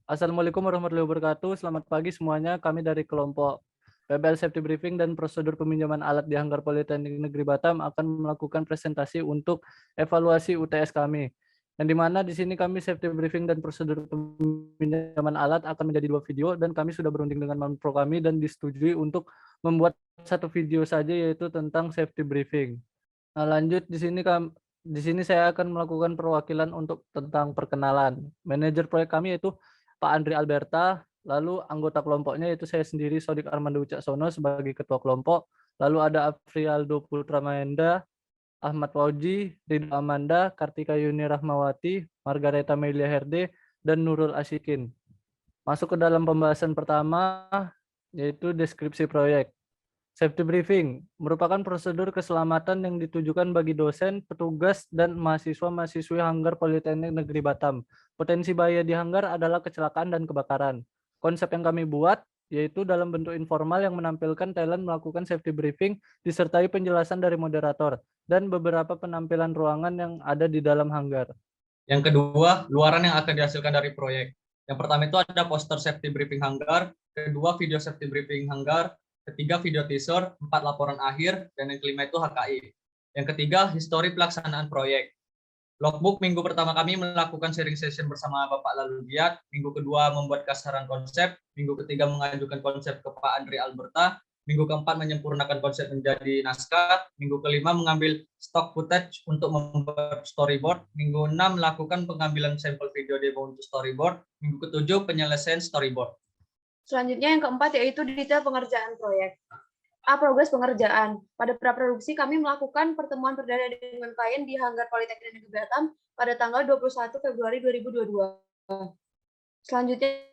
Assalamualaikum warahmatullahi wabarakatuh. Selamat pagi semuanya. Kami dari kelompok PBL Safety Briefing dan prosedur peminjaman alat di Hanggar Politeknik Negeri Batam akan melakukan presentasi untuk evaluasi UTS kami. Yang dimana di sini kami safety briefing dan prosedur peminjaman alat akan menjadi 2 video dan kami sudah berunding dengan Manpro kami dan disetujui untuk membuat satu video saja yaitu tentang safety briefing. Nah, lanjut di sini saya akan melakukan perwakilan untuk tentang perkenalan. Manajer proyek kami yaitu Pak Andri Alberta, lalu anggota kelompoknya yaitu saya sendiri Sodik Armando Wicaksono sebagai ketua kelompok, lalu ada Afrialdo Putra Maenda, Ahmad Fauji, Ridho Amanda, Kartika Yuni Rahmawati, Margareta Melia Herde, dan Nurul Asyikin. Masuk ke dalam pembahasan pertama yaitu deskripsi proyek. Safety briefing merupakan prosedur keselamatan yang ditujukan bagi dosen, petugas, dan mahasiswa-mahasiswi Hanggar Politeknik Negeri Batam. Potensi bahaya di Hanggar adalah kecelakaan dan kebakaran. Konsep yang kami buat yaitu dalam bentuk informal yang menampilkan talent melakukan safety briefing disertai penjelasan dari moderator dan beberapa penampilan ruangan yang ada di dalam hanggar. Yang kedua, luaran yang akan dihasilkan dari proyek. Yang pertama itu ada poster safety briefing hanggar, kedua video safety briefing hanggar, ketiga video teaser, 4 laporan akhir, dan yang kelima itu HKI. Yang ketiga, histori pelaksanaan proyek. Logbook minggu pertama kami melakukan sharing session bersama Bapak Lalubiat, minggu kedua membuat kasaran konsep, minggu ketiga mengajukan konsep ke Pak Andri Alberta, minggu keempat menyempurnakan konsep menjadi naskah, minggu kelima mengambil stock footage untuk membuat storyboard, minggu 6 melakukan pengambilan sampel video demo untuk storyboard, minggu ketujuh penyelesaian storyboard. Selanjutnya yang keempat yaitu detail pengerjaan proyek. Progres pengerjaan. Pada praproduksi kami melakukan pertemuan perdana dengan klien di Hanggar Politeknik Negeri Batam pada tanggal 21 Februari 2022. Selanjutnya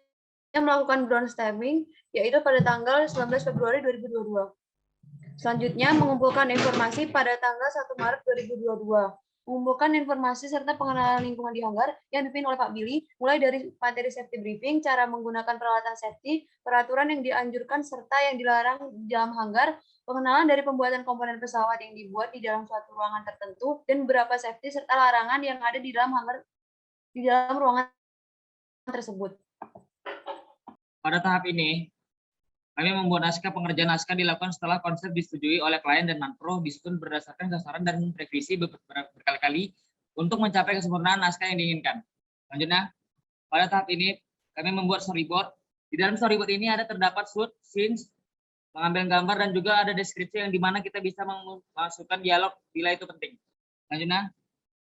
melakukan brainstorming yaitu pada tanggal 19 Februari 2022. Selanjutnya mengumpulkan informasi pada tanggal 1 Maret 2022. Mengumpulkan informasi serta pengenalan lingkungan di hanggar yang dipimpin oleh Pak Billy, mulai dari materi safety briefing, cara menggunakan peralatan safety, peraturan yang dianjurkan serta yang dilarang di dalam hanggar, pengenalan dari pembuatan komponen pesawat yang dibuat di dalam suatu ruangan tertentu, dan beberapa safety serta larangan yang ada di dalam hanggar di dalam ruangan tersebut. Pada tahap ini, kami membuat naskah. Pengerjaan naskah dilakukan setelah konsep disetujui oleh klien dan Manpro, disusun berdasarkan sasaran dan revisi berkali-kali untuk mencapai kesempurnaan naskah yang diinginkan. Selanjutnya, pada tahap ini kami membuat storyboard. Di dalam storyboard ini ada terdapat shoot, scenes, mengambil gambar, dan juga ada deskripsi yang dimana kita bisa memasukkan dialog bila itu penting. Selanjutnya,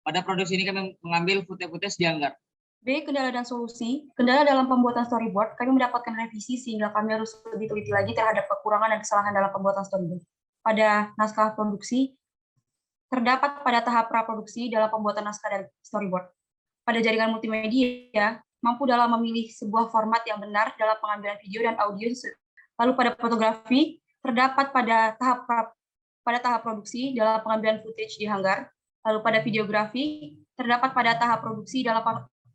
pada produksi ini kami mengambil footage di hanggar. B. Kendala dan solusi. Kendala dalam pembuatan storyboard, kami mendapatkan revisi sehingga kami harus lebih teliti lagi terhadap kekurangan dan kesalahan dalam pembuatan storyboard. Pada naskah produksi, terdapat pada tahap praproduksi dalam pembuatan naskah dan storyboard. Pada jaringan multimedia, mampu dalam memilih sebuah format yang benar dalam pengambilan video dan audio. Lalu pada fotografi, terdapat pada tahap produksi dalam pengambilan footage di hanggar. Lalu pada videografi, terdapat pada tahap produksi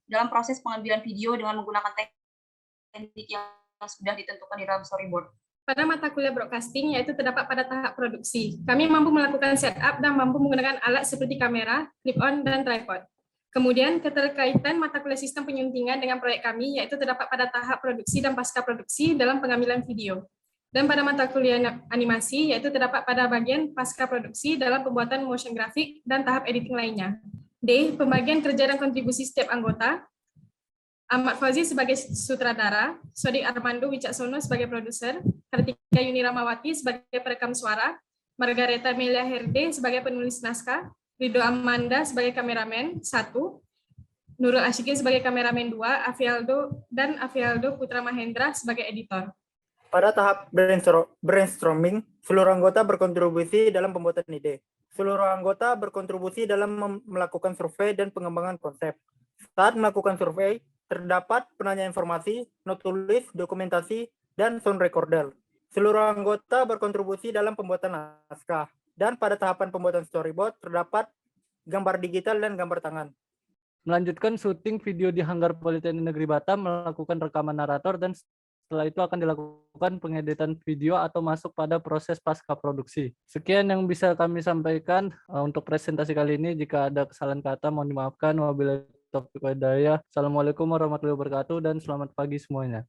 dalam proses pengambilan video dengan menggunakan teknik yang sudah ditentukan di dalam storyboard. Pada mata kuliah broadcasting, yaitu terdapat pada tahap produksi. Kami mampu melakukan setup dan mampu menggunakan alat seperti kamera, clip-on, dan tripod. Kemudian, keterkaitan mata kuliah sistem penyuntingan dengan proyek kami, yaitu terdapat pada tahap produksi dan pasca produksi dalam pengambilan video. Dan pada mata kuliah animasi, yaitu terdapat pada bagian pasca produksi dalam pembuatan motion graphic dan tahap editing lainnya. D. Pembagian kerja dan kontribusi setiap anggota. Ahmad Fauzi sebagai sutradara, Sodik Armando Wicaksono sebagai produser, Kartika Yuni Rahmawati sebagai perekam suara, Margareta Melia Herde sebagai penulis naskah, Ridho Amanda sebagai kameramen 1, Nurul Asyikin sebagai kameramen 2, Afrialdo Putra Mahendra sebagai editor. Pada tahap brainstorming, seluruh anggota berkontribusi dalam pembuatan ide. Seluruh anggota berkontribusi dalam melakukan survei dan pengembangan konsep. Saat melakukan survei, terdapat penanya informasi, not tulis, dokumentasi, dan sound recorder. Seluruh anggota berkontribusi dalam pembuatan naskah. Dan pada tahapan pembuatan storyboard, terdapat gambar digital dan gambar tangan. Melanjutkan syuting video di Hanggar Politeknik Negeri Batam, melakukan rekaman narator, dan setelah itu akan dilakukan pengeditan video atau masuk pada proses pasca produksi. Sekian yang bisa kami sampaikan untuk presentasi kali ini. Jika ada kesalahan kata mohon dimaafkan. Wabillahi taufiq wal hidayah. Assalamualaikum warahmatullahi wabarakatuh dan selamat pagi semuanya.